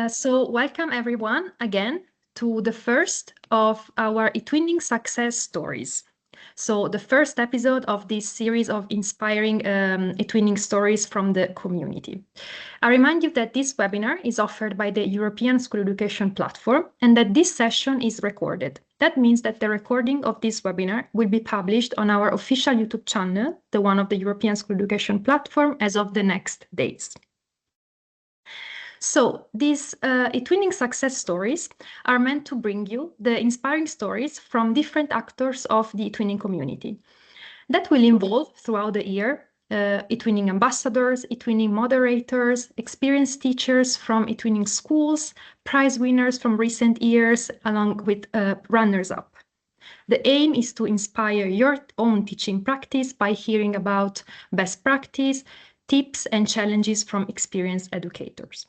So welcome everyone again to the first of our eTwinning success stories. So the first episode of this series of inspiring eTwinning stories from the community. I remind you that this webinar is offered by the European School Education Platform and that this session is recorded. That means that the recording of this webinar will be published on our official YouTube channel, the one of the European School Education Platform, as of the next days. So these eTwinning success stories are meant to bring you the inspiring stories from different actors of the eTwinning community. That will involve throughout the year eTwinning ambassadors, eTwinning moderators, experienced teachers from eTwinning schools, prize winners from recent years, along with runners-up. The aim is to inspire your own teaching practice by hearing about best practice, tips, and challenges from experienced educators.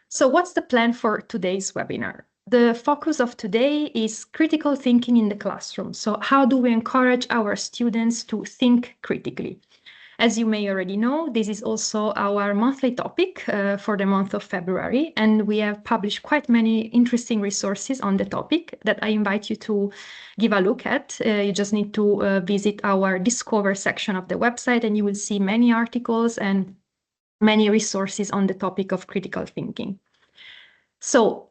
So what's the plan for today's webinar? The focus of today is critical thinking in the classroom. So how do we encourage our students to think critically? As you may already know, this is also our monthly topic for the month of February, and we have published quite many interesting resources on the topic that I invite you to give a look at. You just need to visit our Discover section of the website, and you will see many articles and many resources on the topic of critical thinking. So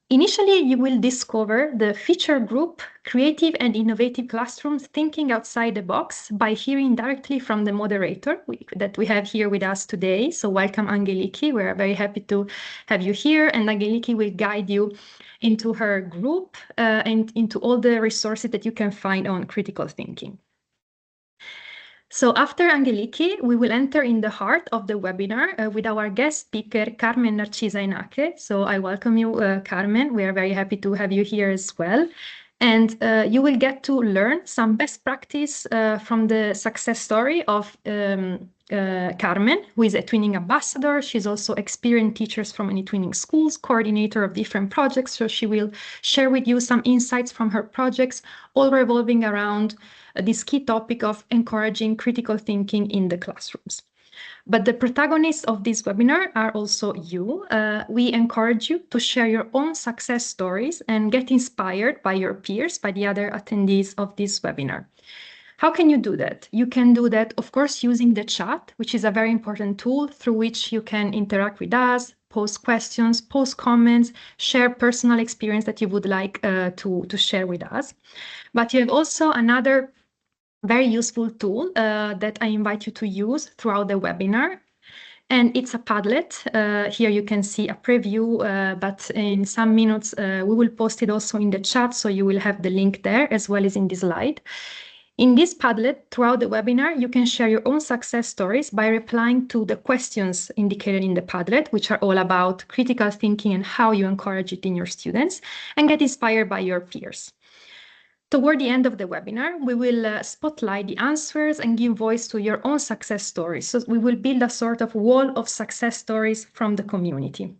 initially, you will discover the feature group, Creative and Innovative Classrooms Thinking Outside the Box by hearing directly from the moderator that we have here with us today. So welcome, Angeliki. We're very happy to have you here. And Angeliki will guide you into her group and into all the resources that you can find on critical thinking. So after Angeliki, we will enter in the heart of the webinar with our guest speaker, Carmen Narcisa Enache. So I welcome you, Carmen. We are very happy to have you here as well. And you will get to learn some best practice from the success story of Carmen, who is a eTwinning ambassador. She's also experienced teachers from eTwinning schools, coordinator of different projects. So she will share with you some insights from her projects, all revolving around this key topic of encouraging critical thinking in the classrooms. But the protagonists of this webinar are also you. We encourage you to share your own success stories and get inspired by your peers, by the other attendees of this webinar. How can you do that? You can do that, of course, using the chat, which is a very important tool through which you can interact with us, post questions, post comments, share personal experience that you would like to share with us. But you have also another very useful tool that I invite you to use throughout the webinar. And it's a Padlet. Here you can see a preview, but in some minutes we will post it also in the chat, so you will have the link there as well as in this slide. In this Padlet, throughout the webinar, you can share your own success stories by replying to the questions indicated in the Padlet, which are all about critical thinking and how you encourage it in your students, and get inspired by your peers. Toward the end of the webinar, we will spotlight the answers and give voice to your own success stories. So we will build a sort of wall of success stories from the community.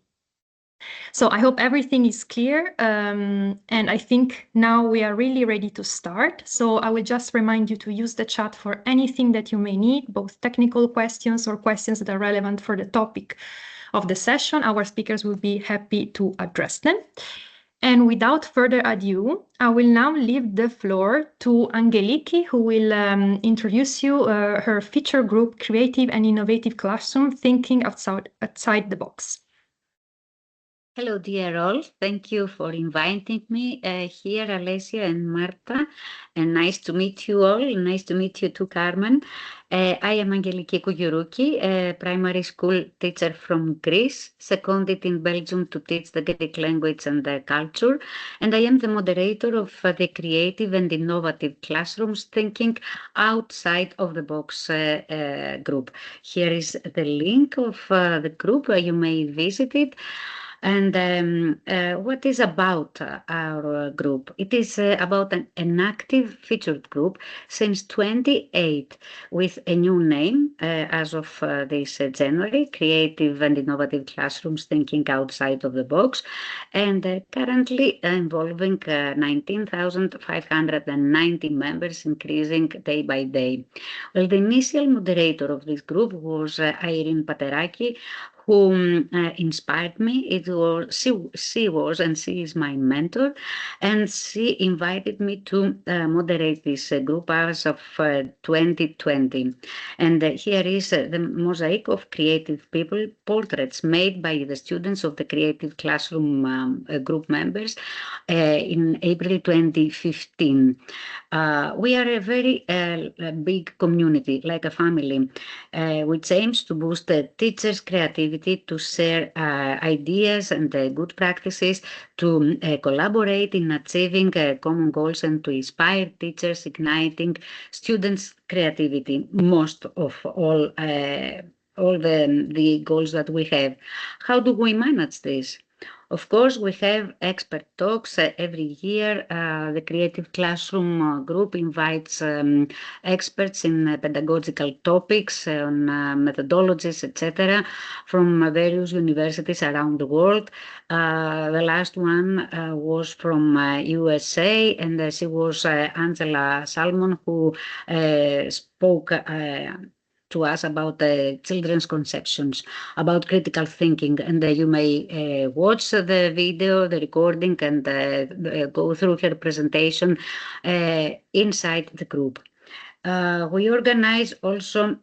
So I hope everything is clear. And I think now we are really ready to start. So I will just remind you to use the chat for anything that you may need, both technical questions or questions that are relevant for the topic of the session. Our speakers will be happy to address them. And without further ado, I will now leave the floor to Angeliki, who will introduce you her feature group, Creative and Innovative Classroom, Thinking Outside the Box. Hello, dear all. Thank you for inviting me here, Alessia and Marta. And nice to meet you all. Nice to meet you too, Carmen. I am Angeliki Kougirouki, a primary school teacher from Greece, seconded in Belgium to teach the Greek language and the culture. And I am the moderator of the Creative and Innovative Classrooms Thinking Outside of the Box group. Here is the link of the group. You may visit it. And what is about our group? It is about an active featured group since 28 with a new name as of this January, Creative and Innovative Classrooms Thinking Outside of the Box, and currently involving 19,590 members, increasing day by day. Well, the initial moderator of this group was Irene Pateraki, who inspired me. It was she was and she is my mentor, and she invited me to moderate this group hours of 2020. And here is the mosaic of creative people portraits made by the students of the creative classroom group members in April 2015. We are a very big community, like a family, which aims to boost the teachers' creativity, to share ideas and good practices, to collaborate in achieving common goals, and to inspire teachers, igniting students' creativity. Most of all the goals that we have. How do we manage this? Of course, we have expert talks every year. The Creative Classroom group invites experts in pedagogical topics, on methodologies, etc., from various universities around the world. The last one was from USA, and she was Angela Salmon, who spoke to us about children's conceptions, about critical thinking. And you may watch the video, the recording, and go through her presentation inside the group. We organize also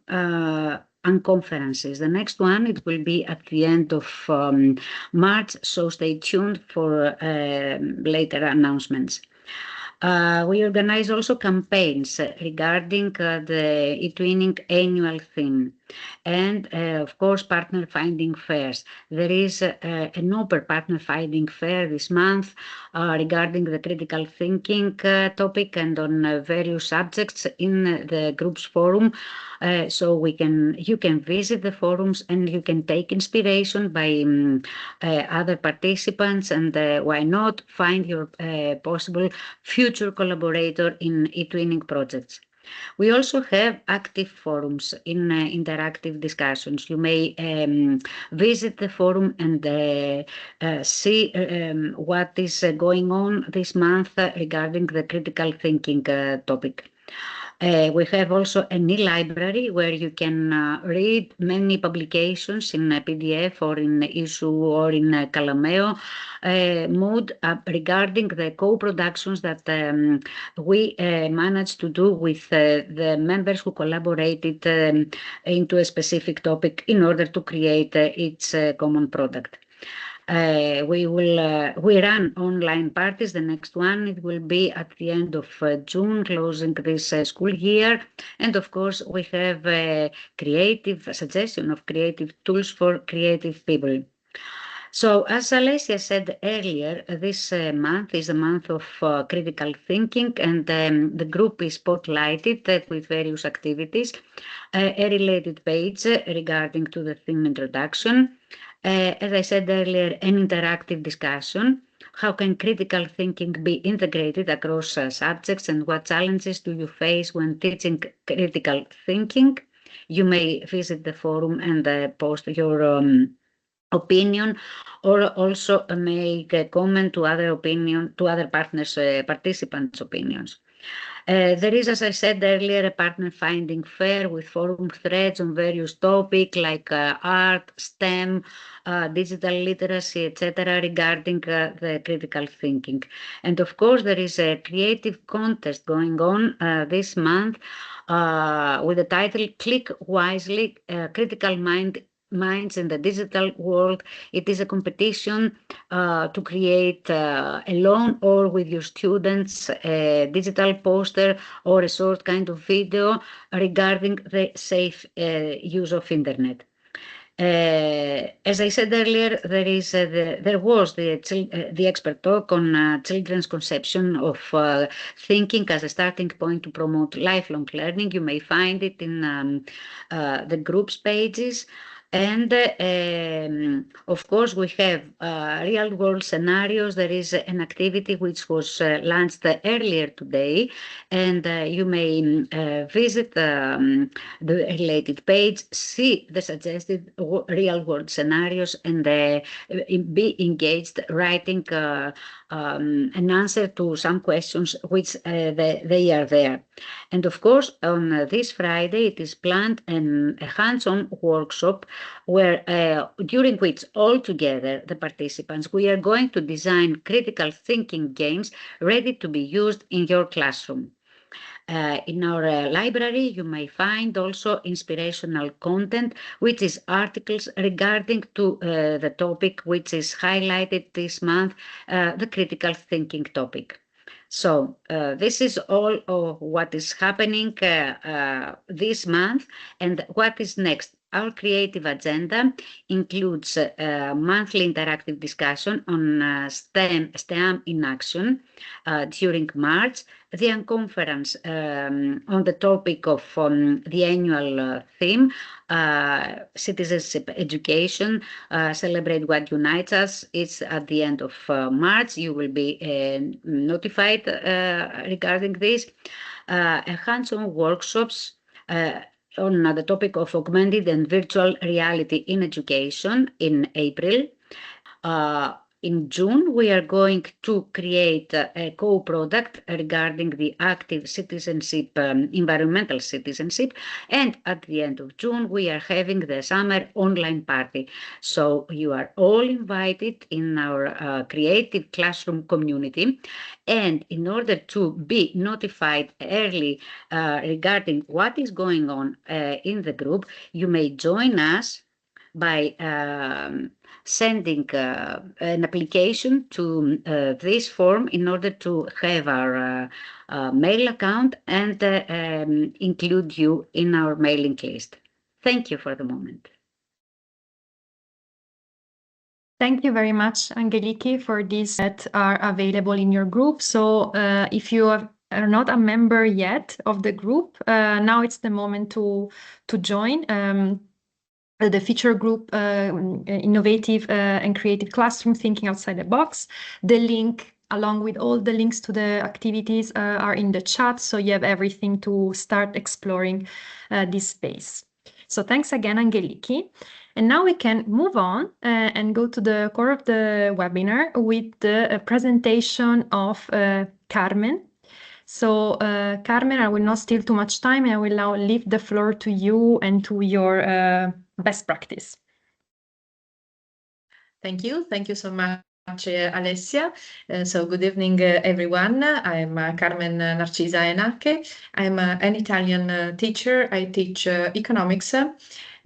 conferences. The next one, it will be at the end of March, so stay tuned for later announcements. We organize also campaigns regarding the eTwinning annual theme, and of course partner finding fairs. There is an open partner finding fair this month regarding the critical thinking topic, and on various subjects in the group's forum. So you can visit the forums and you can take inspiration by other participants, and why not find your possible future collaborator in eTwinning projects. We also have active forums in interactive discussions. You may visit the forum and see what is going on this month regarding the critical thinking topic. We have also an e-library where you can read many publications in PDF or in issue or in Calameo mode regarding the co-productions that we managed to do with the members who collaborated into a specific topic in order to create its common product. We run online parties. The next one, it will be at the end of June, closing this school year. And of course, we have a suggestion of creative tools for creative people. So, as Alessia said earlier, this month is a month of critical thinking, and the group is spotlighted with various activities. A related page regarding to the theme introduction. As I said earlier, an interactive discussion. How can critical thinking be integrated across subjects, and what challenges do you face when teaching critical thinking? You may visit the forum and post your opinion, or also make a comment to other partners, participants' opinions. There is, as I said earlier, a partner finding fair with forum threads on various topics like art, STEM, digital literacy, etc., regarding the critical thinking. And of course, there is a creative contest going on this month with the title Click Wisely, Critical Minds in the Digital World. It is a competition to create alone or with your students a digital poster or a short kind of video regarding the safe use of internet. As I said earlier, there was the expert talk on children's conception of thinking as a starting point to promote lifelong learning. You may find it in the groups pages. And of course, we have real world scenarios. There is an activity which was launched earlier today, and you may visit the related page, see the suggested real world scenarios, and be engaged writing an answer to some questions which they are there. And of course, on this Friday, it is planned a hands-on workshop where, during which all together, the participants, we are going to design critical thinking games ready to be used in your classroom. In our library, you may find also inspirational content, which is articles regarding to the topic which is highlighted this month, the critical thinking topic. So this is all of what is happening this month, and what is next. Our creative agenda includes monthly interactive discussion on STEM in action during March, the conference on the topic of the annual theme, citizenship education, celebrate what unites us. It's at the end of March. You will be notified regarding this. Hands-on workshops on the topic of augmented and virtual reality in education in April. In June, we are going to create a co-product regarding the active citizenship, environmental citizenship. And at the end of June, we are having the summer online party. So you are all invited in our creative classroom community. And in order to be notified early regarding what is going on in the group, you may join us by sending an application to this form in order to have our mail account and include you in our mailing list. Thank you for the moment. Thank you very much, Angeliki, for these that are available in your group. So if you are not a member yet of the group, now it's the moment to join. The feature group, Innovative and Creative Classroom Thinking Outside the Box. The link, along with all the links to the activities, are in the chat, so you have everything to start exploring this space. So thanks again, Angeliki. And now we can move on and go to the core of the webinar with the presentation of Carmen. So, Carmen, I will not steal too much time. I will now leave the floor to you and to your best practice. Thank you. Thank you so much, Alessia. So good evening, everyone. I'm Carmen Narcisa Enache. I'm an Italian teacher. I teach economics,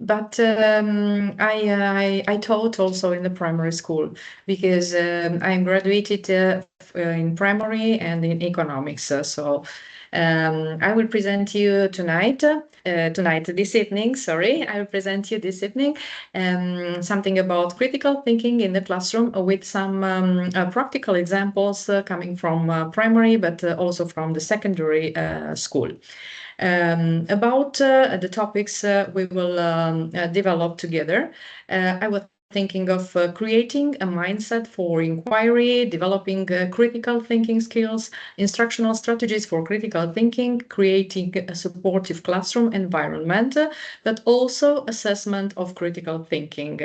but I taught also in the primary school because I'm graduated in primary and in economics. So I will present you this evening, sorry. I will present you this evening something about critical thinking in the classroom with some practical examples coming from primary, but also from the secondary school. About the topics we will develop together. I was thinking of creating a mindset for inquiry, developing critical thinking skills, instructional strategies for critical thinking, creating a supportive classroom environment, but also assessment of critical thinking.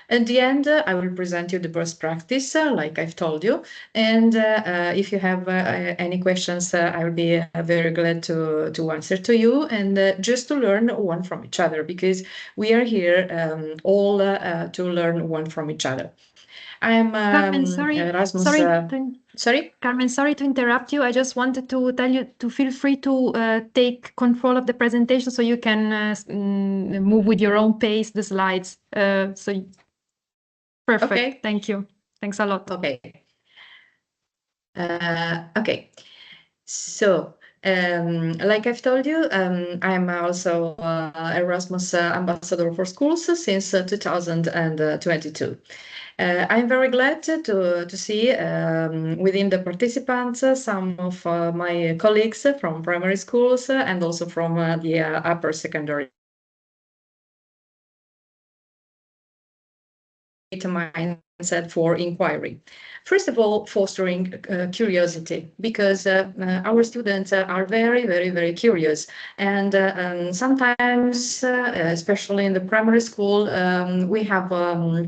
At the end, I will present you the best practice, like I've told you. And if you have any questions, I will be very glad to answer to you and just to learn one from each other, because we are here all to learn one from each other. I'm Carmen, sorry. Erasmus. Sorry? Carmen, sorry to interrupt you. I just wanted to tell you to feel free to take control of the presentation so you can move with your own pace the slides. Perfect. Okay. Thank you. Thanks a lot. Okay. Okay. So, like I've told you, I'm also Erasmus Ambassador for Schools since 2022. I'm very glad to see within the participants some of my colleagues from primary schools and also from the upper secondary mindset mindset for inquiry. First of all, fostering curiosity, because our students are very, very, very curious. And sometimes, especially in the primary school, we have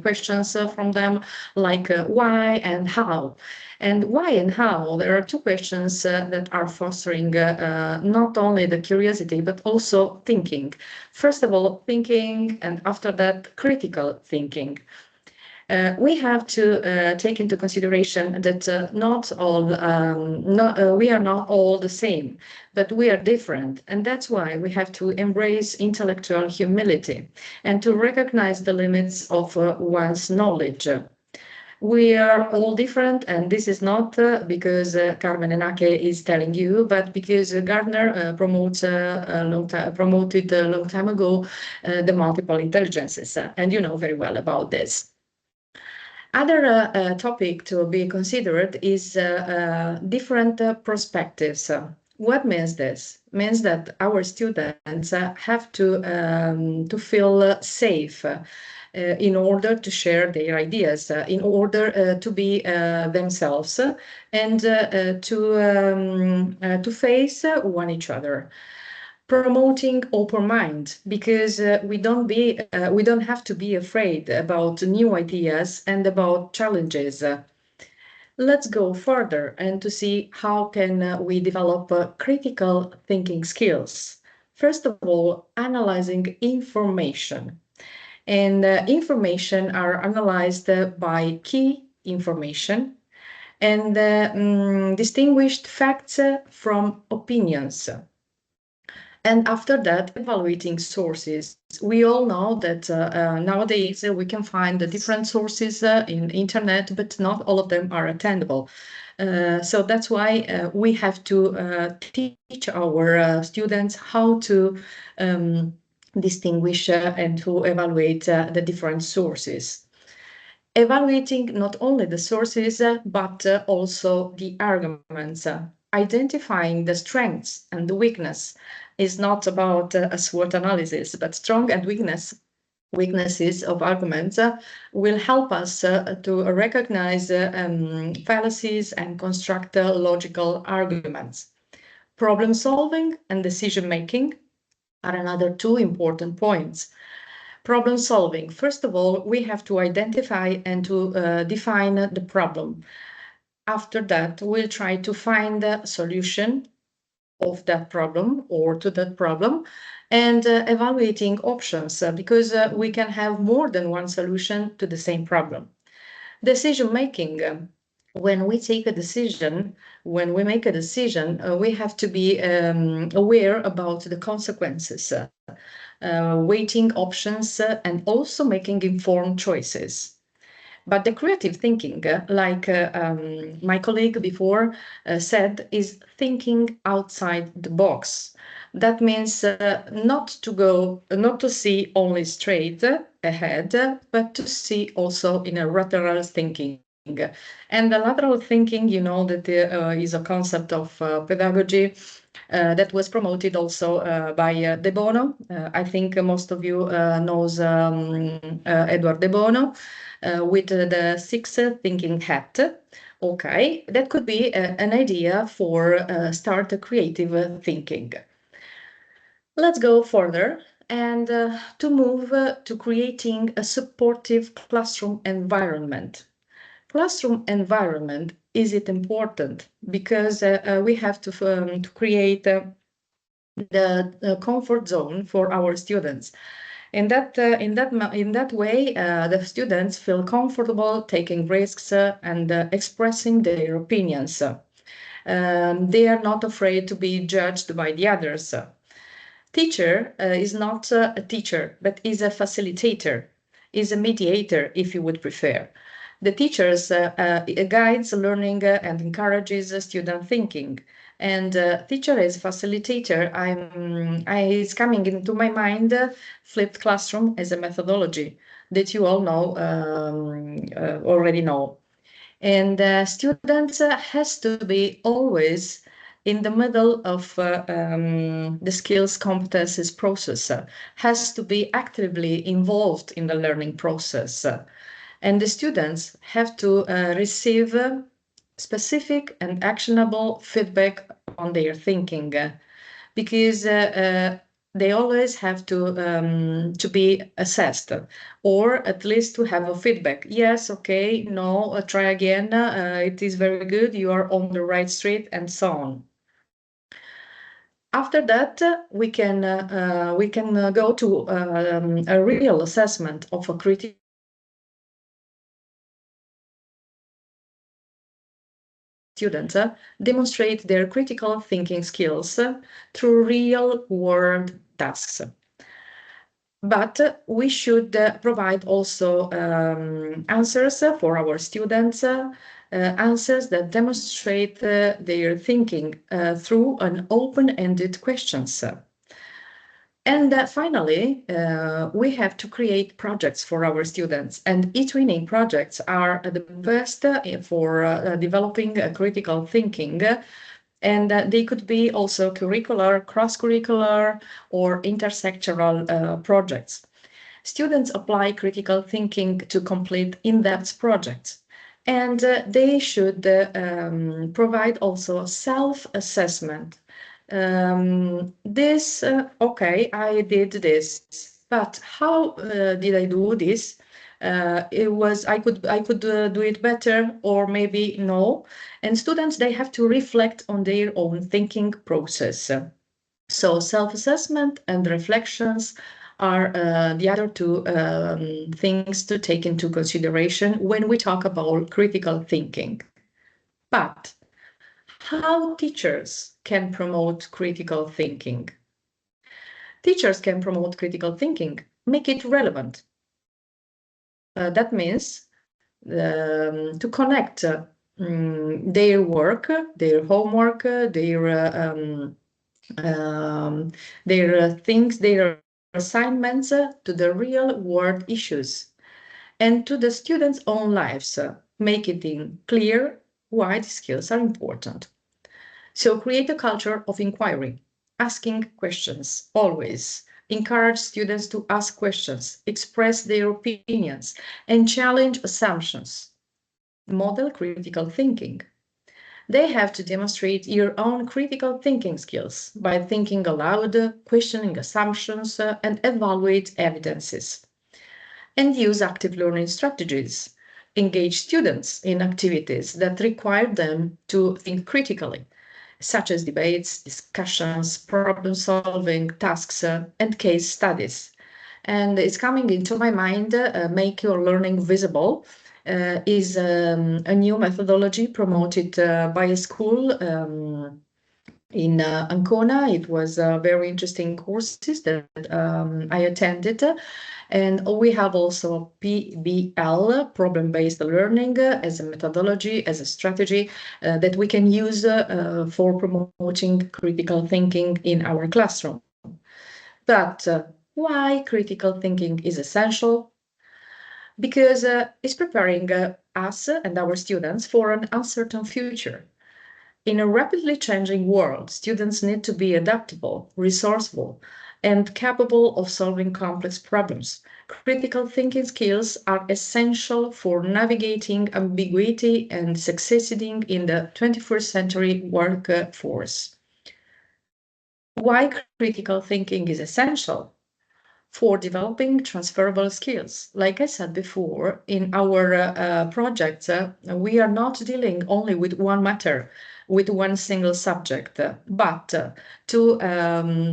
questions from them like why and how. And why and how, there are two questions that are fostering not only the curiosity, but also thinking. First of all, thinking, and after that, critical thinking. We have to take into consideration that we are not all the same, but we are different. And that's why we have to embrace intellectual humility and to recognize the limits of one's knowledge. We are all different, and this is not because Carmen Enake is telling you, but because Gardner promoted a long time ago the multiple intelligences, and you know very well about this. Other topic to be considered is different perspectives. What means this? Means that our students have to feel safe in order to share their ideas, in order to be themselves, and to face one each other. Promoting open mind, because we don't have to be afraid about new ideas and about challenges. Let's go further and to see how can we develop critical thinking skills. First of all, analyzing information. And information are analyzed by key information and distinguished facts from opinions. And after that, evaluating sources. We all know that nowadays we can find the different sources in internet, but not all of them are attainable. So that's why we have to teach our students how to distinguish and to evaluate the different sources. Evaluating not only the sources, but also the arguments. Identifying the strengths and the weakness is not about a SWOT analysis, but strong and weaknesses of arguments will help us to recognize fallacies and construct logical arguments. Problem solving and decision making are another two important points. Problem solving. First of all, we have to identify and to define the problem. After that, we'll try to find a solution of that problem or to that problem and evaluating options because we can have more than one solution to the same problem. Decision making. When we take a decision, when we make a decision, we have to be aware about the consequences, weighting options, and also making informed choices. But the creative thinking, like my colleague before said, is thinking outside the box. That means not to see only straight ahead, but to see also in a lateral thinking. And the lateral thinking, you know, that is a concept of pedagogy that was promoted also by De Bono. I think most of you knows Edward De Bono with the six thinking hat. Okay, that could be an idea for start creative thinking. Let's go further and to move to creating a supportive classroom environment. Classroom environment, is it important? Because we have to create the comfort zone for our students. In that way, the students feel comfortable taking risks and expressing their opinions. They are not afraid to be judged by the others. Teacher is not a teacher, but is a facilitator, is a mediator, if you would prefer. The teachers guides learning and encourages student thinking. And teacher as facilitator, it's coming into my mind flipped classroom as a methodology that you all know already know. And students has to be always in the middle of the skills competences process, has to be actively involved in the learning process. And the students have to receive specific and actionable feedback on their thinking, because they always have to be assessed, or at least to have a feedback. Yes, okay, no, try again. It is very good. You are on the right street, and so on. After that, we can go to a real assessment of a critical thinking students demonstrate their critical thinking skills through real-world tasks. But we should provide also answers for our students, answers that demonstrate their thinking through an open-ended questions. And finally, we have to create projects for our students, and eTwinning projects are the best for developing critical thinking, and they could be also curricular, cross-curricular, or intersectoral projects. Students apply critical thinking to complete in-depth projects, and they should provide also self-assessment. Okay, I did this, but how did I do this? I could do it better, or maybe no. And students, they have to reflect on their own thinking process. So self-assessment and reflections are the other two things to take into consideration when we talk about critical thinking. But how teachers can promote critical thinking? Teachers can promote critical thinking, make it relevant. That means to connect their work, their homework, their things, their assignments to the real world issues and to the students' own lives, make it clear why the skills are important. So create a culture of inquiry, asking questions always. Encourage students to ask questions, express their opinions, and challenge assumptions. Model critical thinking. They have to demonstrate your own critical thinking skills by thinking aloud, questioning assumptions, and evaluate evidences. And use active learning strategies. Engage students in activities that require them to think critically, such as debates, discussions, problem solving, tasks, and case studies. And it's coming into my mind, make your learning visible. Is a new methodology promoted by a school in Ancona. It was very interesting courses that I attended. And we have also PBL, problem-based learning, as a methodology, as a strategy that we can use for promoting critical thinking in our classroom. But why critical thinking is essential? Because it's preparing us and our students for an uncertain future. In a rapidly changing world, students need to be adaptable, resourceful, and capable of solving complex problems. Critical thinking skills are essential for navigating ambiguity and succeeding in the 21st century workforce. Why critical thinking is essential? For developing transferable skills. Like I said before, in our projects, we are not dealing only with one matter, with one single subject, but to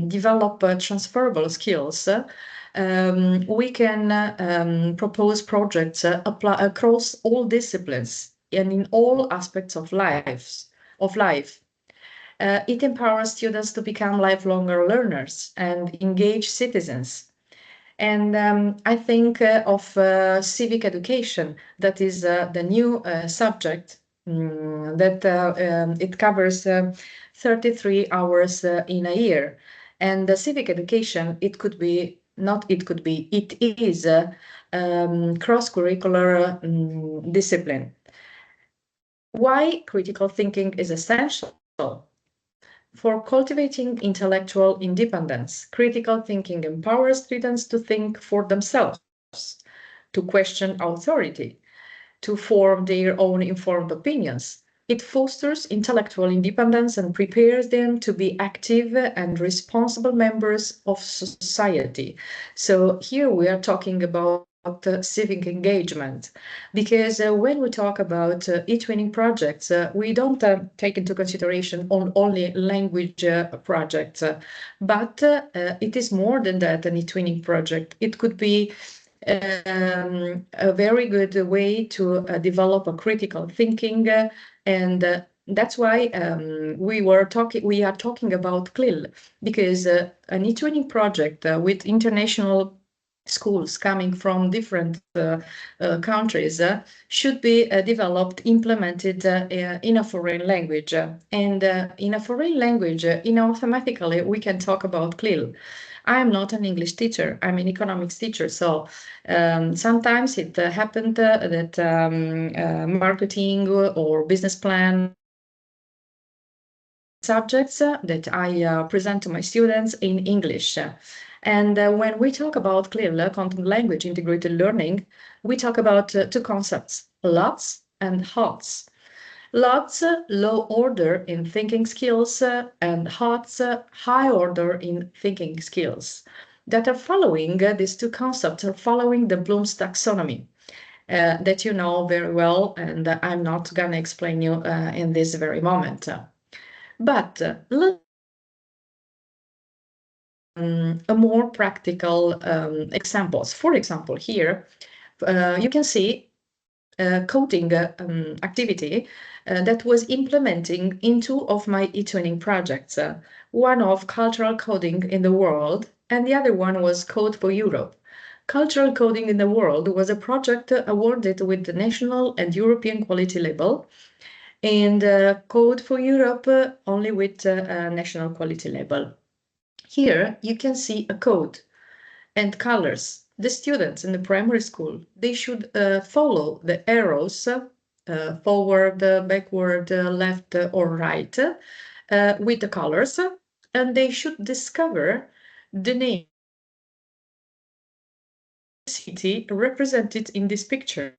develop transferable skills, we can propose projects across all disciplines and in all aspects of life. It empowers students to become lifelong learners and engaged citizens. And I think of civic education, that is the new subject that it covers 33 hours in a year. And the civic education, it could be, not it could be, it is a cross-curricular discipline. Why critical thinking is essential? For cultivating intellectual independence, critical thinking empowers students to think for themselves, to question authority, to form their own informed opinions. It fosters intellectual independence and prepares them to be active and responsible members of society. So here we are talking about civic engagement, because when we talk about eTwinning projects, we don't take into consideration only language projects, but it is more than that, an eTwinning project. It could be a very good way to develop a critical thinking, and that's why we are talking about CLIL, because an e-training project with international schools coming from different countries should be developed, implemented in a foreign language. And in a foreign language, automatically we can talk about CLIL. I'm not an English teacher, I'm an economics teacher. So sometimes it happened that marketing or business plan subjects that I present to my students in English. And when we talk about CLIL, content language integrated learning, we talk about two concepts, LOTS and HOTS. LOTS, low order in thinking skills, and HOTS, high order in thinking skills. That are following, these two concepts are following the Bloom's taxonomy that you know very well, and I'm not gonna explain you in this very moment. But a more practical examples. For example, here you can see coding activity that was implementing in two of my eTwinning projects. One of cultural coding in the world, and the other one was Code for Europe. Cultural coding in the world was a project awarded with the national and European quality label, and Code for Europe only with a national quality label. Here you can see a code and colors. The students in the primary school, they should follow the arrows forward, backward, left, or right with the colors, and they should discover the name of the city represented in this picture.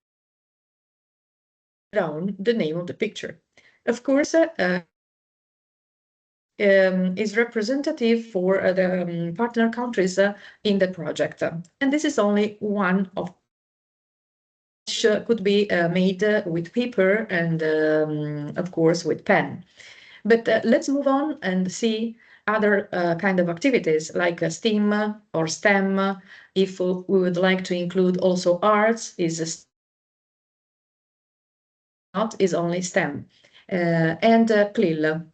Down the name of the picture. Of course, is representative for the partner countries in the project. And this is only one of which could be made with paper and of course with pen. But let's move on and see other kind of activities like STEAM or STEM. If we would like to include also arts, is not is only STEM. And CLIL.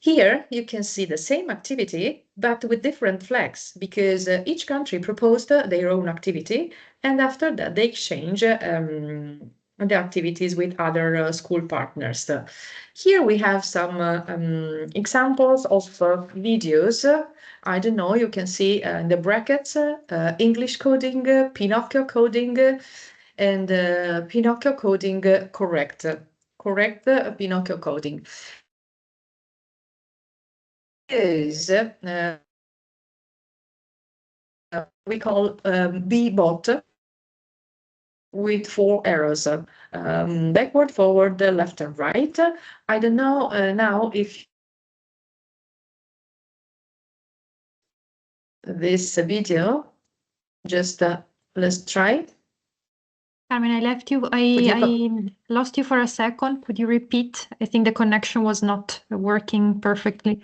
Here you can see the same activity, but with different flags, because each country proposed their own activity, and after that they exchange the activities with other school partners. Here we have some examples of videos. I don't know, you can see in the brackets, English coding, Pinocchio coding, and Pinocchio coding correct Pinocchio coding. Is we call B-bot with 4 arrows, backward, forward, left, and right. I don't know now if this video, just let's try. Carmen, I left you. I lost you for a second. Could you repeat? I think the connection was not working perfectly.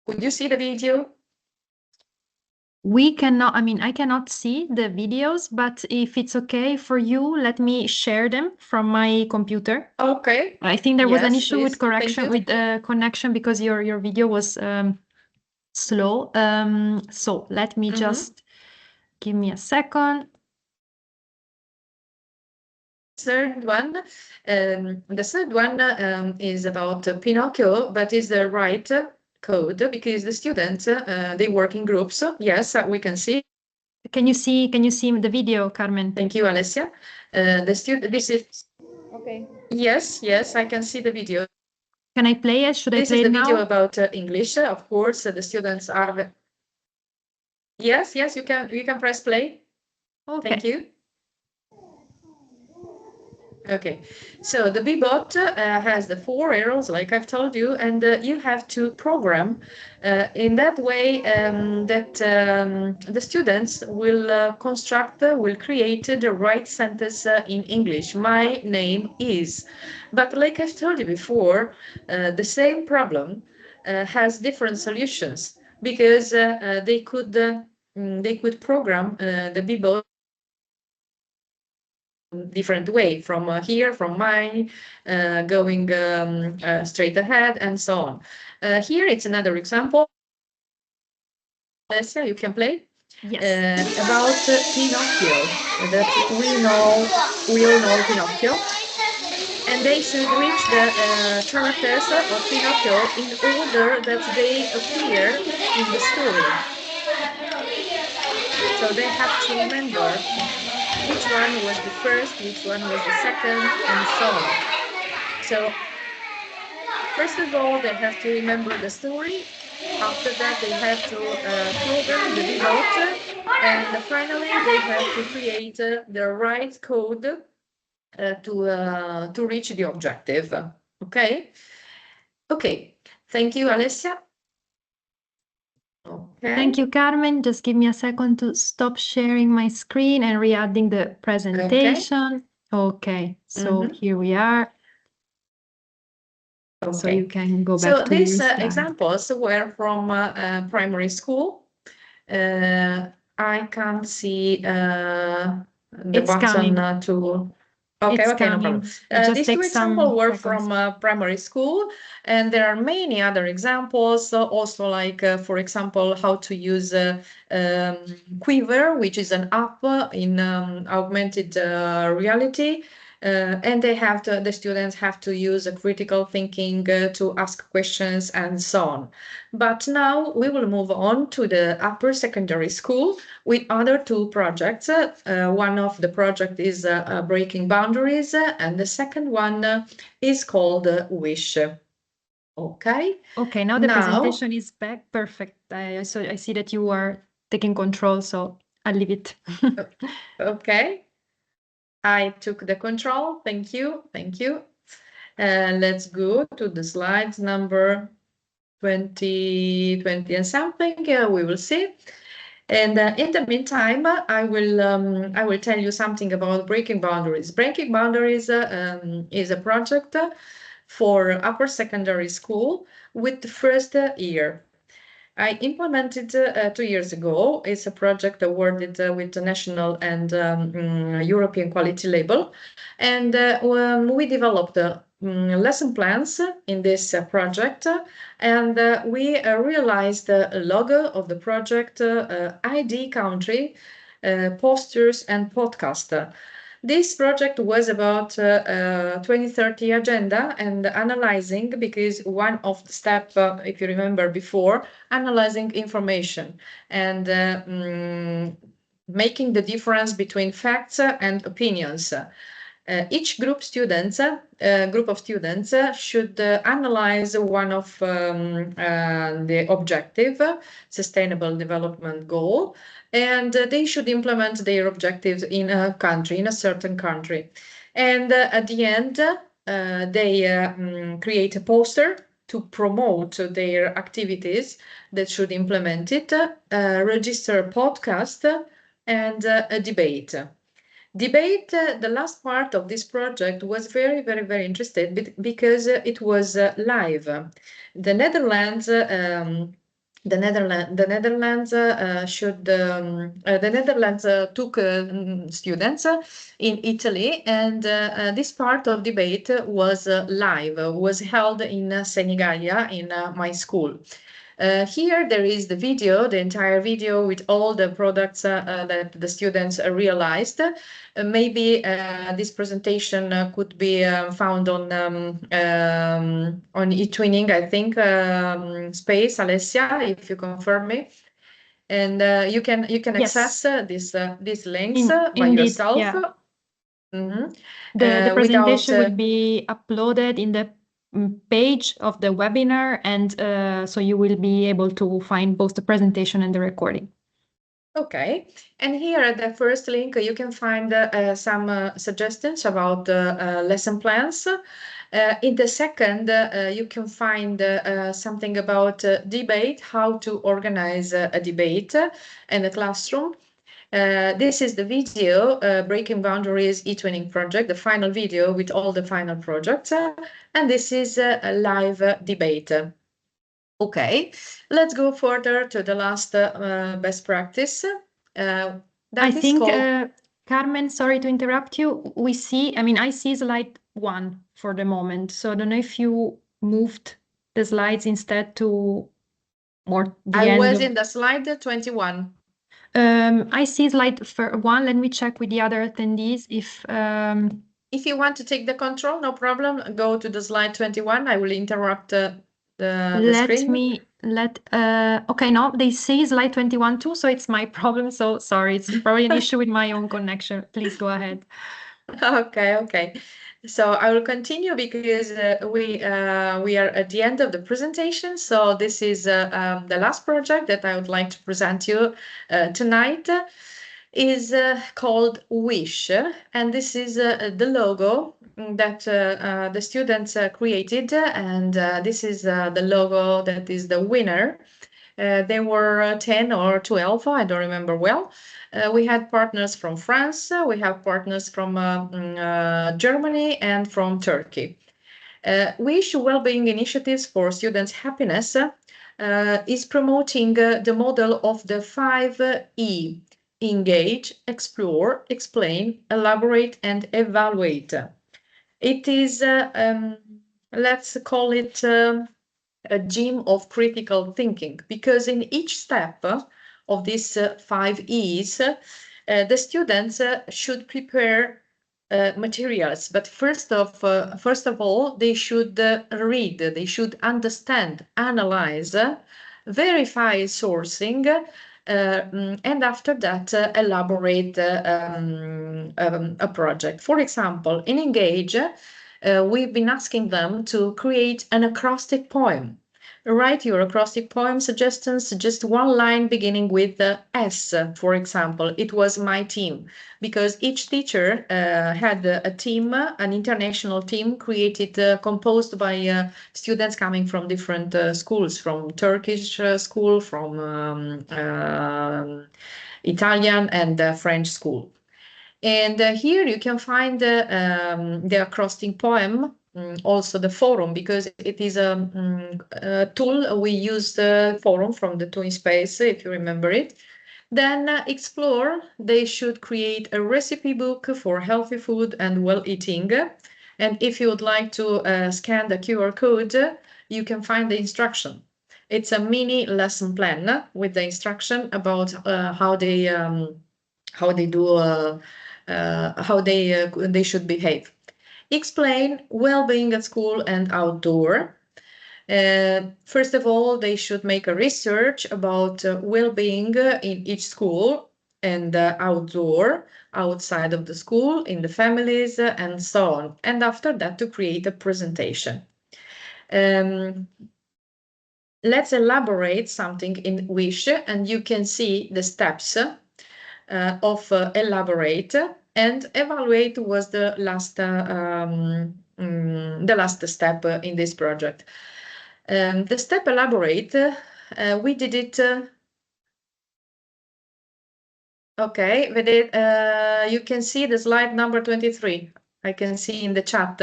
Could you see the video? We cannot, I cannot see the videos, but if it's okay for you, let me share them from my computer. Okay. I think there was an Yes, issue please. with correction, with connection, because your video was slow. So let me just give me a second. Third one, the third one is about Pinocchio, but is the right code, because the students they work in groups. Yes, we can see. Can you see the video, Carmen? Thank you, Alessia. The student, this is okay. Yes, I can see the video. Can I play it? Should I This play is it the video now? about English. Of course, the students are. Yes, yes, you can press play. Thank Okay. you. Okay, so the Bbot has the 4 arrows, like I've told you, and you have to program in that way that the students will will create the right sentence in English. My name is. But like I've told you before, the same problem has different solutions because they could program the Bbot different way from here, from mine, going straight ahead, and so on. Here it's another example. Alessia, you can play Yes. about Pinocchio. That we all know Pinocchio, and they should reach the characters of Pinocchio in order that they appear in the story. So they have to remember which one was the first, which one was the second, and so on. So first of all, they have to remember the story. After that, they have to program the Bbot. And finally, they have to create the right code to reach the objective. Okay? Okay. Thank you, Alessia. Okay. Thank you, Carmen. Just give me a second to stop sharing my screen and re-adding the presentation. Okay, so here we are. Okay. So you can go back So to these your slide. examples were from primary school. I can't see the It's button coming. to. Okay, It's okay, no coming. problem. It just These two takes some examples were seconds. from primary school, and there are many other examples, also like, for example, how to use Quiver, which is an app in augmented reality. And the students have to use a critical thinking to ask questions and so on. But now we will move on to the upper secondary school with other two projects. One of the project is Breaking Boundaries, and the second one is called Wish. Okay. Okay, now the presentation is back. Perfect. I see that you are taking control, so I'll leave it. Okay. I took the control. Thank you. Thank you. Let's go to the slides number 20 and something. We will see. And in the meantime, I will tell you something about Breaking Boundaries. Breaking Boundaries is a project for upper secondary school with the first year. I implemented 2 years ago. It's a project awarded with the national and European quality label. And we developed lesson plans in this project. And we realized the logo of the project, ID country, posters, and podcast. This project was about 2030 agenda and analyzing, because one of the steps, if you remember before, analyzing information and making the difference between facts and opinions. Each group of students should analyze one of the objective, sustainable development goal, and they should implement their objectives in a certain country. And at the end, they create a poster to promote their activities that should implement it, register a podcast, and a debate. The last part of this project was very, very, very interesting because it was live. The Netherlands. The Netherlands took students in Italy, and this part of debate was live, was held in Senigallia in my school. Here there is the video, the entire video with all the products that the students realized. Maybe this presentation could be found on eTwinning, I think, space, Alessia, if you confirm me. And you can Yes. access these links by Indeed, yourself. yeah. Mm-hmm. The presentation Without will be uploaded in the page of the webinar, and so you will be able to find both the presentation and the recording. Okay, and here at the first link, you can find some suggestions about lesson plans. In the second, you can find something about debate, how to organize a debate in the classroom. This is the video, Breaking Boundaries eTwinning project, the final video with all the final projects, and this is a live debate. Okay, let's go further to the last best practice. That I is think, called... Carmen, sorry to interrupt you. I see slide 1 for the moment. So I don't know if you moved the slides instead to more the I end was of... in the slide 21. I see slide 1. Let me check with the other attendees if... If you want to take the control, no problem. Go to the slide 21. I will interrupt the screen. Okay, no, they say slide 21 too, so it's my problem. So sorry, it's probably an issue with my own connection. Please go ahead. Okay. So I will continue because we are at the end of the presentation. So this is the last project that I would like to present you tonight. Is called Wish, and this is the logo that the students created, and this is the logo that is the winner. There were 10 or 12, I don't remember well. We had partners from France, we have partners from Germany and from Turkey. Wish Wellbeing Initiatives for Students' Happiness is promoting the model of the 5E: engage, explore, explain, elaborate, and evaluate. It is, let's call it a gym of critical thinking, because in each step of these 5 E's, the students should prepare materials, but first of all, they should read, they should understand, analyze, verify sourcing, and after that, elaborate a project. For example, in Engage, we've been asking them to create an acrostic poem. Write your acrostic poem suggestions, just one line beginning with S, for example. It was my team, because each teacher had a team, an international team created, composed by students coming from different schools, from Turkish school, from Italian and French school. And here you can find the acrostic poem, also the forum, because it is a tool. We use the forum from the TwinSpace, if you remember it. Then explore, they should create a recipe book for healthy food and well eating. And if you would like to scan the QR code, you can find the instruction. It's a mini lesson plan with the instruction about how they do how they should behave. Explain well-being at school and outdoor. First of all, they should make a research about well-being in each school and outdoor, outside of the school, in the families, and so on. And after that, to create a presentation. Let's elaborate something in Wish, and you can see the steps of elaborate, and evaluate was the last step in this project. The step elaborate, we did it. Okay, you can see the slide number 23. I can see in the chat.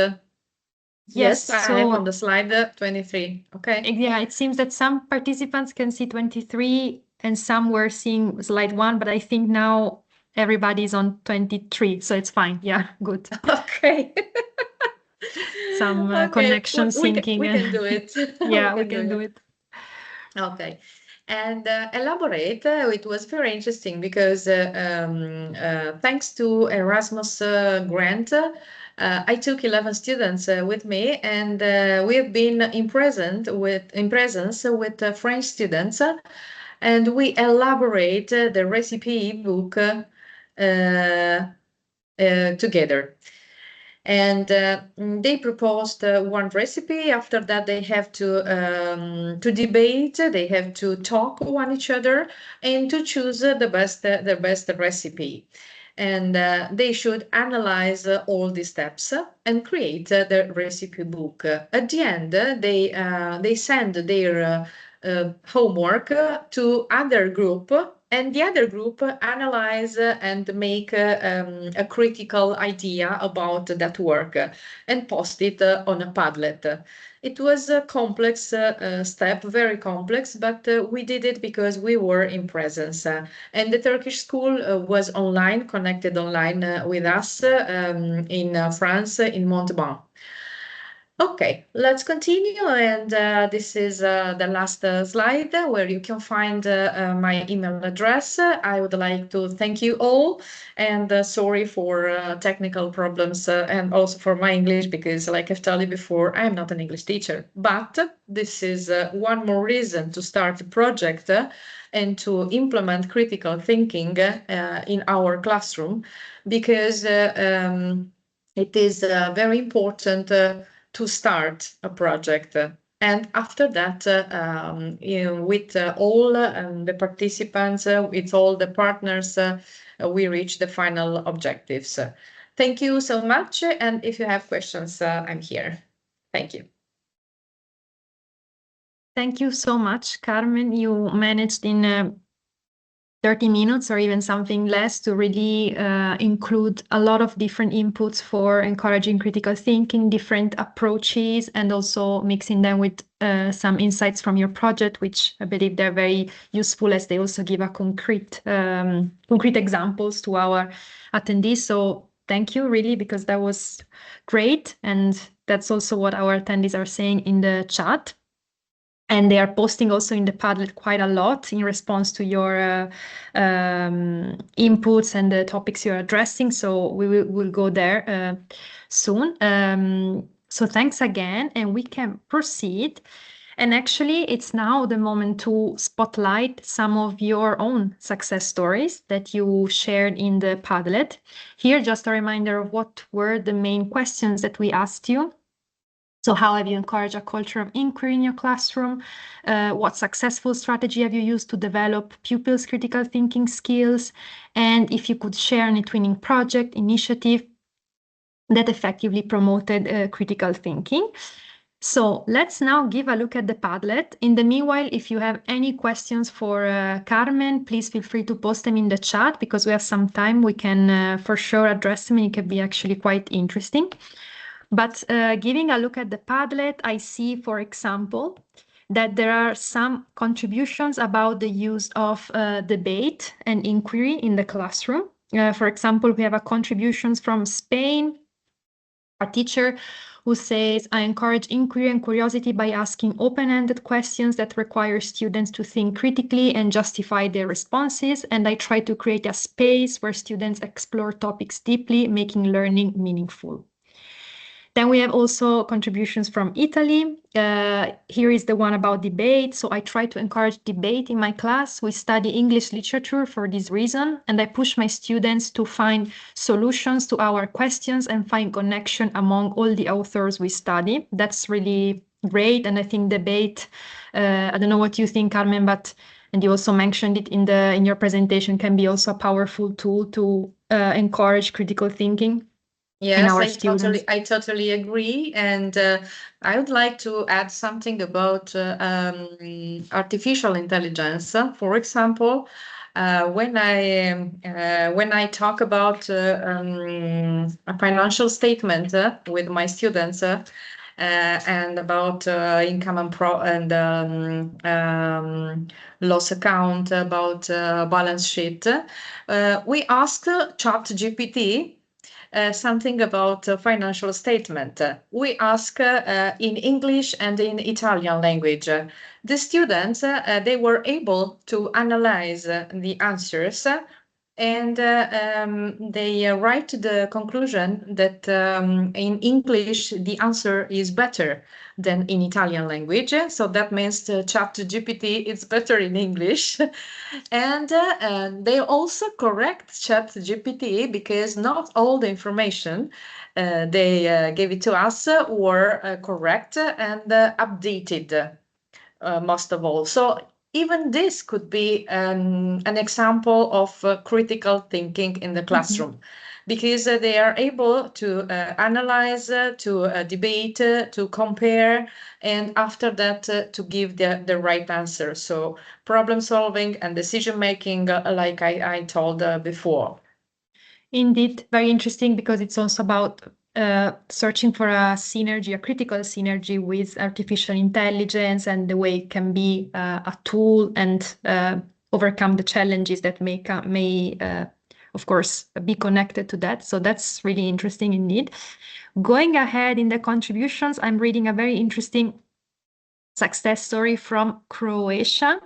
Yes, I am on the slide 23. Okay. Yeah, it seems that some participants can see 23 and some were seeing slide 1, but I think now everybody's on 23, so it's fine. Yeah, good. Okay. Some Okay, connection syncing. we can do it. Yeah, we can do it. Okay. And elaborate, it was very interesting because thanks to Erasmus grant, I took 11 students with me, and we have been in presence with French students, and we elaborate the recipe book together. And they proposed one recipe. After that, they have to debate. They have to talk one each other and to choose the best recipe. And they should analyze all the steps and create the recipe book. At the end, they send their homework to other group, and the other group analyze and make a critical idea about that work and post it on a Padlet. It was a complex step, very complex, but we did it because we were in presence. And the Turkish school was online, connected online with us in France, in Montauban. Okay, let's continue. And this is the last slide where you can find my email address. I would like to thank you all, and sorry for technical problems and also for my English, because like I've told you before, I'm not an English teacher. But this is one more reason to start a project and to implement critical thinking in our classroom, because it is very important to start a project. And after that, with all the participants, with all the partners, we reach the final objectives. Thank you so much. And if you have questions, I'm here. Thank you. Thank you so much, Carmen. You managed in 30 minutes or even something less to really include a lot of different inputs for encouraging critical thinking, different approaches, and also mixing them with some insights from your project, which I believe they're very useful, as they also give a concrete examples to our attendees. So thank you really, because that was great. And that's also what our attendees are saying in the chat. And they are posting also in the Padlet quite a lot in response to your inputs and the topics you're addressing. So we'll go there soon. So thanks again, and we can proceed. And actually, it's now the moment to spotlight some of your own success stories that you shared in the Padlet. Here, just a reminder of what were the main questions that we asked you. So how have you encouraged a culture of inquiry in your classroom? What successful strategy have you used to develop pupils' critical thinking skills? And if you could share an eTwinning project initiative that effectively promoted critical thinking. So let's now give a look at the Padlet. In the meanwhile, if you have any questions for Carmen, please feel free to post them in the chat, because we have some time. We can for sure address them, and it can be actually quite interesting. But giving a look at the Padlet, I see, for example, that there are some contributions about the use of debate and inquiry in the classroom. For example, we have a contributions from Spain, a teacher who says, I encourage inquiry and curiosity by asking open-ended questions that require students to think critically and justify their responses. And I try to create a space where students explore topics deeply, making learning meaningful. Then we have also contributions from Italy. Here is the one about debate. So I try to encourage debate in my class. We study English literature for this reason, and I push my students to find solutions to our questions and find connection among all the authors we study. That's really great. And I think debate, I don't know what you think, Carmen, but and you also mentioned it in your presentation, can be also a powerful tool to encourage critical thinking. Yes, I totally agree. And I would like to add something about artificial intelligence. For example, when I talk about a financial statement with my students and about income and loss account, about balance sheet, we ask ChatGPT something about financial statement. We ask in English and in Italian language. The students, they were able to analyze the answers And they write to the conclusion that in English the answer is better than in Italian language. So that means the ChatGPT is better in English. And they also correct ChatGPT because not all the information they gave it to us were correct and updated most of all. So even this could be an example of critical thinking in the classroom because they are able to analyze, to debate, to compare, and after that to give the right answer. So problem solving and decision making, like I told before. Indeed, very interesting because it's also about searching for a synergy, a critical synergy with artificial intelligence and the way it can be a tool and overcome the challenges that may of course, be connected to that. So that's really interesting indeed. Going ahead in the contributions, I'm reading a very interesting success story from Croatia.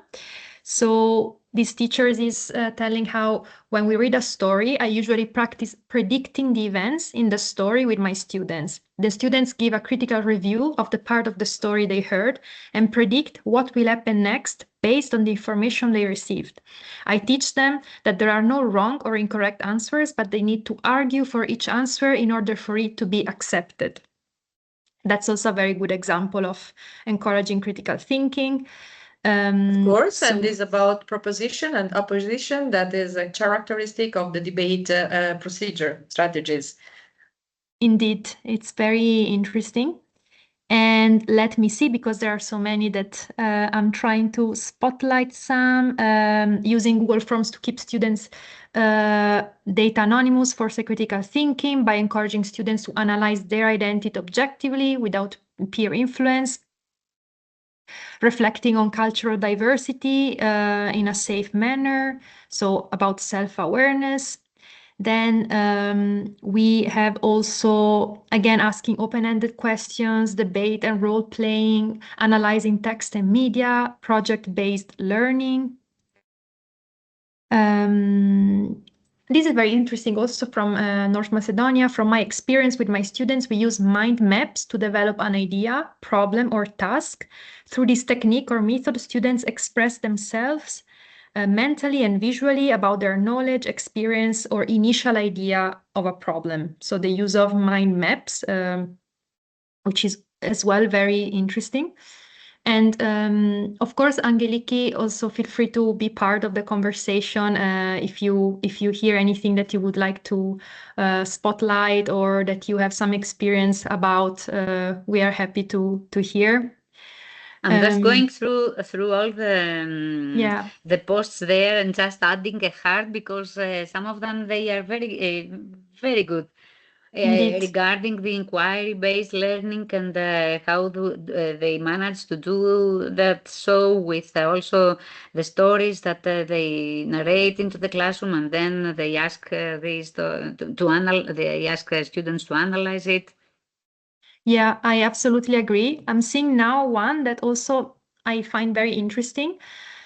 So this teacher is telling how when we read a story, I usually practice predicting the events in the story with my students. The students give a critical review of the part of the story they heard and predict what will happen next based on the information they received. I teach them that there are no wrong or incorrect answers, but they need to argue for each answer in order for it to be accepted. That's also a very good example of encouraging critical thinking. Of course, So and is about proposition and opposition. That is a characteristic of the debate procedure strategies. indeed, it's very interesting. And let me see, because there are so many that I'm trying to spotlight some, using Google Forms to keep students data anonymous for critical thinking by encouraging students to analyze their identity objectively without peer influence, reflecting on cultural diversity in a safe manner, so about self-awareness. Then we have also, again, asking open-ended questions, debate and role-playing, analyzing text and media, project-based learning. This is very interesting also from North Macedonia. From my experience with my students, we use mind maps to develop an idea, problem, or task. Through this technique or method, students express themselves mentally and visually about their knowledge, experience, or initial idea of a problem. So the use of mind maps, which is as well very interesting. And of course, Angeliki, also feel free to be part of the conversation if you hear anything that you would like to spotlight or that you have some experience about. We are happy to hear. I'm just going through all Yeah. the posts there and just adding a heart because some of them they are very very good. Indeed. Regarding the inquiry-based learning and how they manage to do that, so with also the stories that they narrate into the classroom, and then they ask they ask students to analyze it. Yeah, I absolutely agree. I'm seeing now one that also I find very interesting.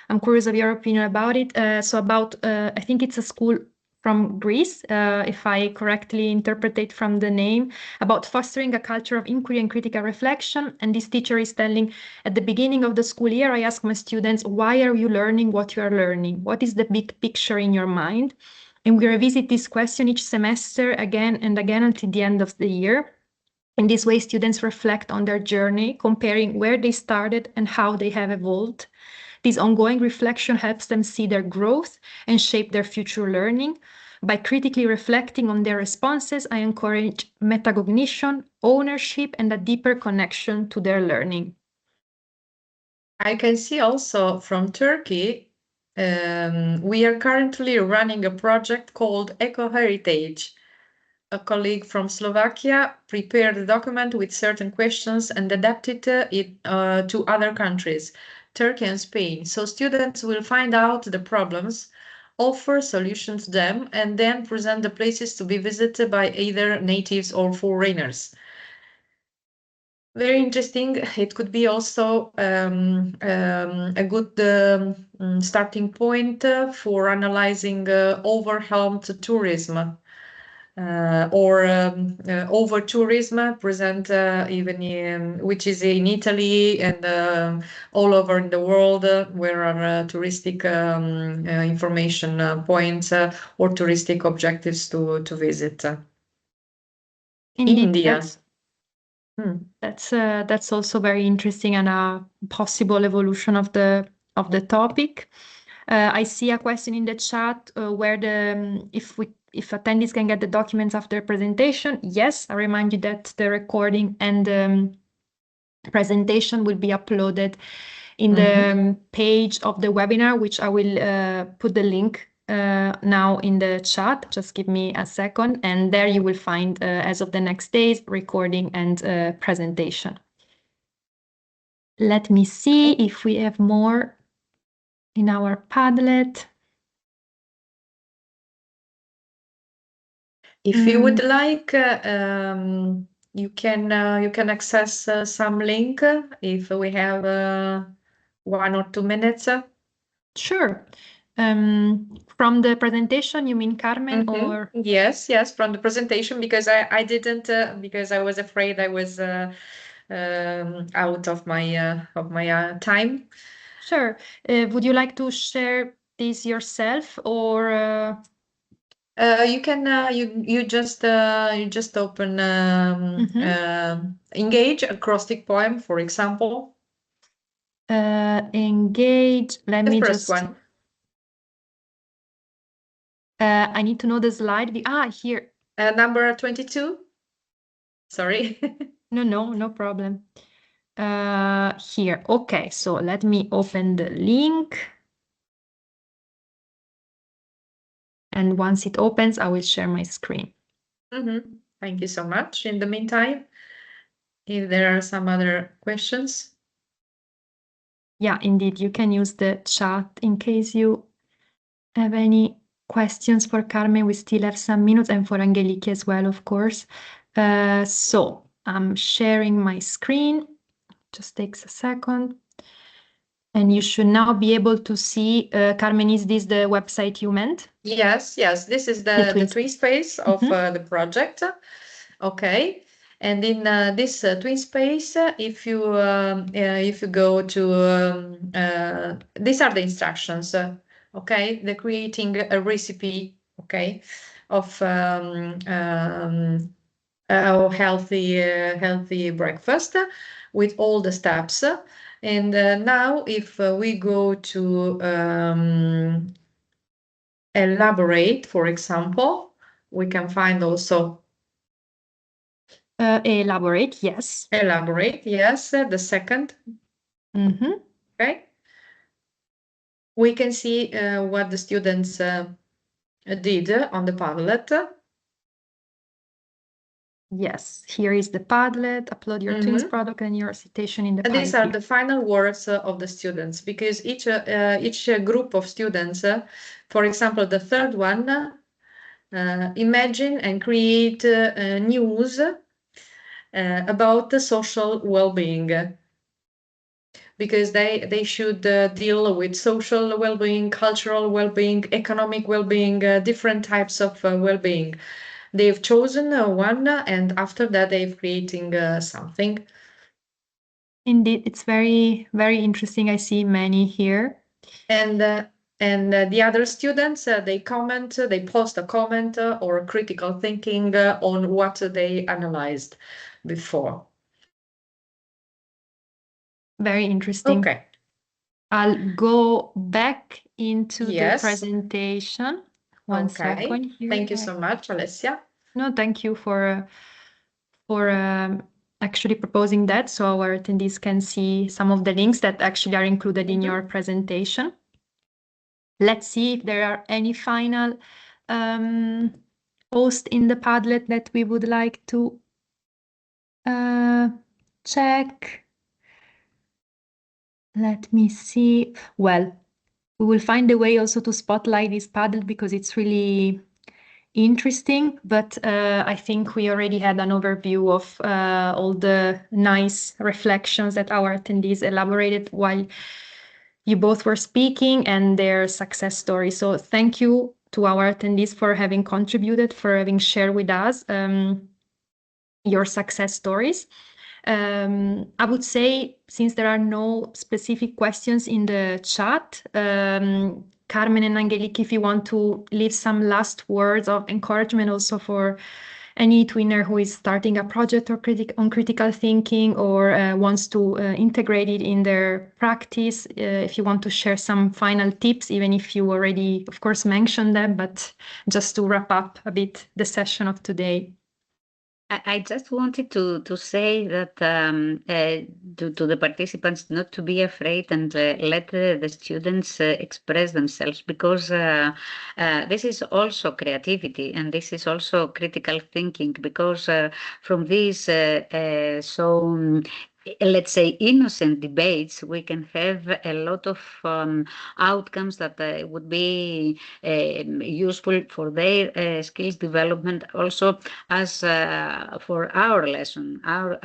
I'm curious of your opinion about it. So about, I think it's a school from Greece, if I correctly interpret it from the name, about fostering a culture of inquiry and critical reflection. And this teacher is telling, at the beginning of the school year, I ask my students, why are you learning what you are learning? What is the big picture in your mind? And we revisit this question each semester again and again until the end of the year. In this way, students reflect on their journey, comparing where they started and how they have evolved. This ongoing reflection helps them see their growth and shape their future learning. By critically reflecting on their responses, I encourage metacognition, ownership, and a deeper connection to their learning. I can see also from Turkey, we are currently running a project called Eco Heritage. A colleague from Slovakia prepared a document with certain questions and adapted it to other countries, Turkey and Spain. So students will find out the problems, offer solutions to them, and then present the places to be visited by either natives or foreigners. Very interesting. It could be also a good starting point for analyzing overwhelmed tourism. Or over tourism present even which is in Italy and all over in the world where are touristic information points or touristic objectives to visit. Indeed, India. That's also very interesting and a possible evolution of the topic. I see a question in the chat where if attendees can get the documents after presentation. Yes, I remind you that the recording and the presentation will be uploaded in the page of the webinar, which I will put the link now in the chat. Just give me a second, and there you will find, as of the next days, recording and presentation. Let me see if we have more in our Padlet. If you would like, you can access some link if we have 1 or 2 minutes. Sure. From the presentation, you mean, Carmen, or? Yes, from the presentation, because I didn't because I was afraid I was out of my time. Sure. Would you like to share this yourself, or? You can you just open engage acrostic poem, for example. Engage. Let The me first just. one. I need to know the slide. Here. Number 22. Sorry. No problem. Here. Okay, so let me open the link. And once it opens, I will share my screen. Thank you so much. In the meantime, if there are some other questions. Yeah, indeed, you can use the chat in case you have any questions for Carmen. We still have some minutes, and for Angeliki as well, of course. So I'm sharing my screen. Just takes a second. And you should now be able to see, Carmen, is this the website you meant? Yes, this is the twin space of the project. Okay. And in this twin space, if you go to these are the instructions. Okay, the creating a recipe. Okay, of a healthy breakfast with all the steps. And now, if we go to elaborate, for example, we can find also elaborate, yes. Elaborate, yes, the second. Okay. We can see what the students did on the Padlet. Yes, here is the Padlet. Upload your twins product and your citation in the Padlet. These are the final words of the students, because each group of students, for example, the third one, imagine and create news about the social well-being, because they should deal with social well-being, cultural well-being, economic well-being, different types of well-being. They've chosen one, and after that they've creating something. Indeed, it's very, very interesting. I see many here. And the other students, they comment, they post a comment or critical thinking on what they analyzed before. Very interesting. Okay. I'll go back into the presentation. One second here. Thank you so much, Alessia. No, thank you for actually proposing that, so our attendees can see some of the links that actually are included in your presentation. Let's see if there are any final posts in the Padlet that we would like to check. Let me see. Well, we will find a way also to spotlight this Padlet, because it's really interesting, but I think we already had an overview of all the nice reflections that our attendees elaborated while you both were speaking and their success stories. So thank you to our attendees for having contributed, for having shared with us your success stories. I would say, since there are no specific questions in the chat, Carmen and Angelique, if you want to leave some last words of encouragement also for any twinner who is starting a project or on critical thinking or wants to integrate it in their practice, if you want to share some final tips, even if you already, of course, mentioned them, but just to wrap up a bit the session of today. I just wanted to say that to the participants not to be afraid and let the students express themselves, because this is also creativity and this is also critical thinking, because from these let's say innocent debates, we can have a lot of outcomes that would be useful for their skills development, also as for our lesson, our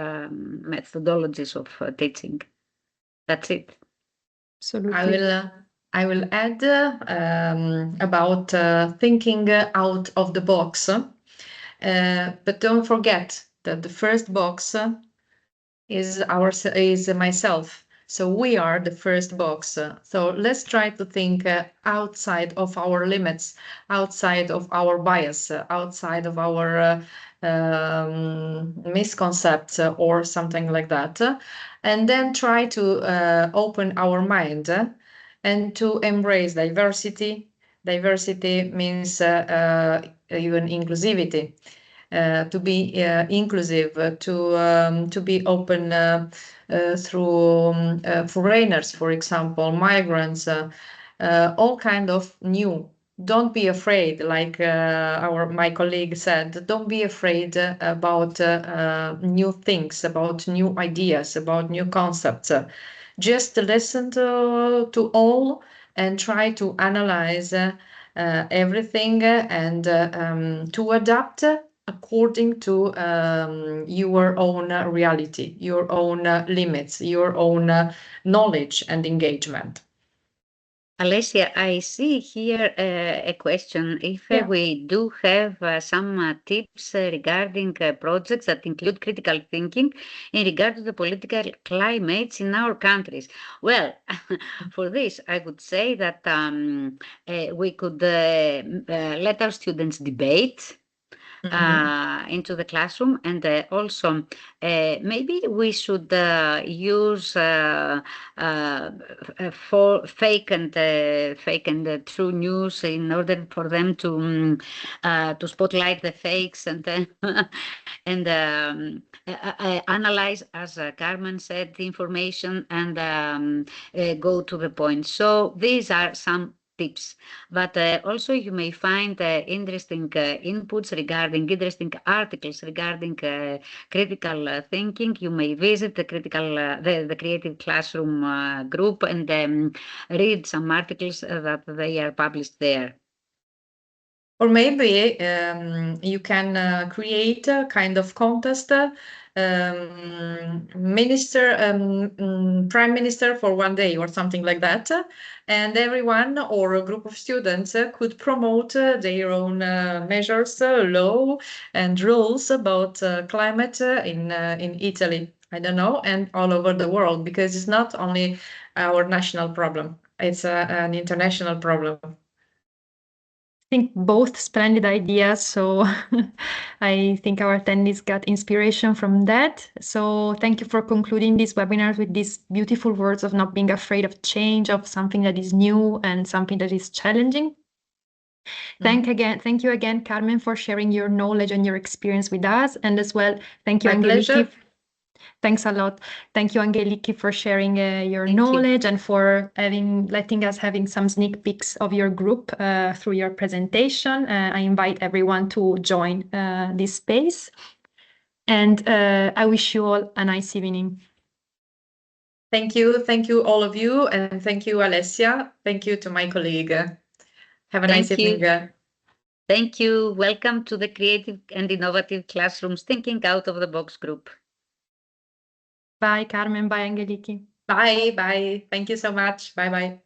methodologies of teaching. That's it. Absolutely. I will add about thinking out of the box, but don't forget that the first box is myself. So we are the first box. So let's try to think outside of our limits, outside of our bias, outside of our misconcepts or something like that. And then try to open our mind and to embrace diversity. Diversity means even inclusivity. To be inclusive, to be open through foreigners, for example, migrants, all kind of new. Don't be afraid, like my colleague said. Don't be afraid about new things, about new ideas, about new concepts. Just listen to all and try to analyze everything and to adapt according to your own reality, your own limits, your own knowledge and engagement. Alessia, I see here a question. If Yeah. we do have some tips regarding projects that include critical thinking in regard to the political climates in our countries. Well, for this, I would say that we could let our students debate into the classroom, and also maybe we should use for fake and true news in order for them to spotlight the fakes and and analyze, as Carmen said, the information and go to the point. So these are some tips, but also you may find interesting inputs regarding interesting articles regarding critical thinking. You may visit the the creative classroom group and read some articles that they are published there. Or maybe you can create a kind of contest, prime minister for one day or something like that, and everyone or a group of students could promote their own measures, law, and rules about climate in Italy. I don't know, and all over the world, because it's not only our national problem; it's an international problem. I think both splendid ideas. So I think our attendees got inspiration from that. So thank you for concluding this webinar with these beautiful words of not being afraid of change, of something that is new and something that is challenging. Thank you again, Carmen, for sharing your knowledge and your experience with us. And as well, thank you, My Angelique. pleasure. Thanks a lot. Thank you, Angelique, for sharing your knowledge and for letting us having some sneak peeks of your group through your presentation. I invite everyone to join this space. And I wish you all a nice evening. Thank you all of you, and thank you, Alessia. Thank you to my colleague. Have a nice evening. Thank you. Welcome to the Creative and Innovative Classrooms Thinking Out of the Box group. Bye, Carmen. Bye, Angeliki. Bye, bye. Thank you so much. Bye, bye.